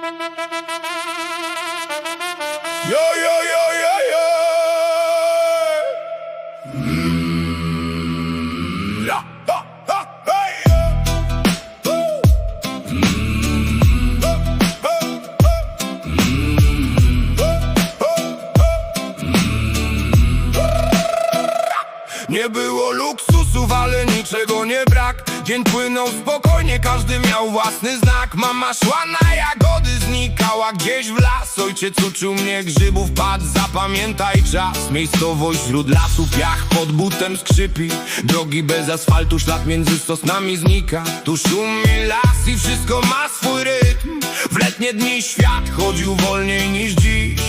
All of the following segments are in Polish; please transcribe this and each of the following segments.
Yo, yo, yo, yo, yo. Ja, ha, ha, hey, Nie było luksusów, ale niczego nie brak. Dzień płynął spokojnie, każdy miał własny znak. Mama szła na jagody, znikała gdzieś w las. Ojciec uczył mnie grzybów, padł, zapamiętaj czas. Miejscowość wśród lasu, piach pod butem skrzypi. Drogi bez asfaltu, ślad między sosnami znika. Tu szumi las i wszystko ma swój rytm. W letnie dni świat chodził wolniej niż dziś,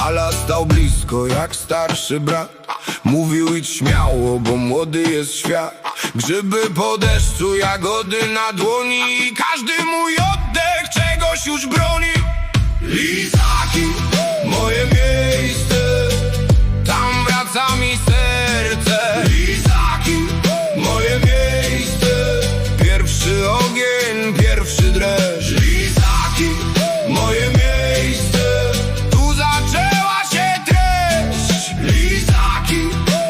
ale stał blisko jak starszy brat. Mówił idź śmiało, bo młody jest świat. Grzyby po deszczu, jagody na dłoni i każdy mój oddech czegoś już broni. Lizaki, moje miejsce, tam wraca mi serce. Lizaki, moje miejsce, pierwszy ogień, pierwszy dreszcz. Lizaki, moje miejsce, tu zaczęła się treść. Lizaki,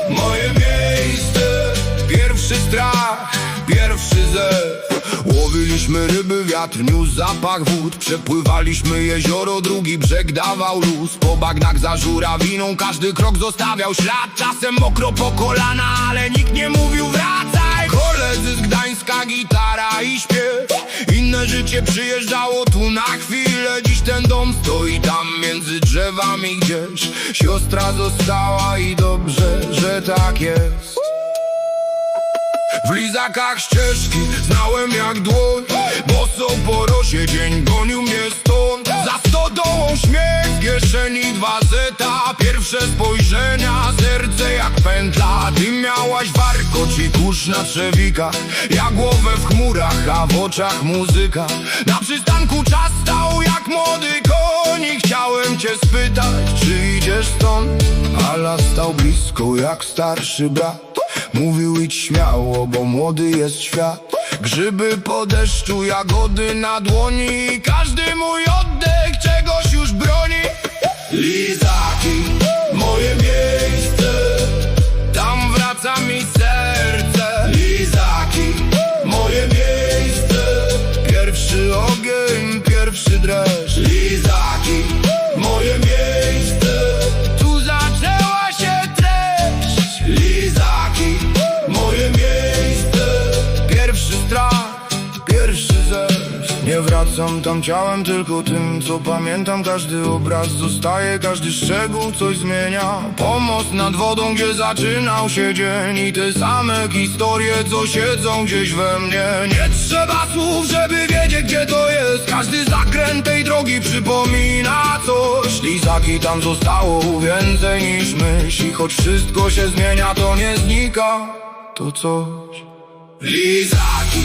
moje miejsce, pierwszy strach, pierwszy zew. Łowiliśmy ryby, wiatr niósł zapach wód. Przepływaliśmy jezioro, drugi brzeg dawał luz. Po bagnach za żurawiną każdy krok zostawiał ślad. Czasem mokro po kolana, ale nikt nie mówił wracaj. Koledzy z Gdańska, gitara i śpiew. Inne życie przyjeżdżało tu na chwilę. Dziś ten dom stoi tam między drzewami gdzieś. Siostra została i dobrze, że tak jest. W Lizakach ścieżki znałem jak dłoń. Bosą po rosie dzień gonił mnie stąd. Za stodołą śmiech, w kieszeni 2 zeta. Pierwsze spojrzenia, serce jak pętla. Ty miałaś warkocz i kurz na trzewikach. Ja głowę w chmurach, a w oczach muzyka. Na przystanku czas stał jak młody koń i chciałem cię spytać, czy idziesz stąd? Ale stał blisko jak starszy brat. Mówił idź śmiało, bo młody jest świat. Grzyby po deszczu, jagody na dłoni i każdy mój oddech czegoś już broni. Lizaki, moje miejsce, tam wraca mi serce. Lizaki, moje miejsce, pierwszy ogień, pierwszy dreszcz. Lizaki, moje miejsce, tu zaczęła się treść. Lizaki, moje miejsce, pierwszy strach, pierwszy zew. Nie wracam tam ciałem, tylko tym, co pamiętam. Każdy obraz zostaje, każdy szczegół coś zmienia. Pomost nad wodą, gdzie zaczynał się dzień. I te same historie, co siedzą gdzieś we mnie. Nie trzeba słów, żeby wiedzieć, gdzie to jest. Każdy zakręt tej drogi przypomina coś. Lizaki, tam zostało więcej niż myśl. I choć wszystko się zmienia, to nie znika to coś. Lizaki.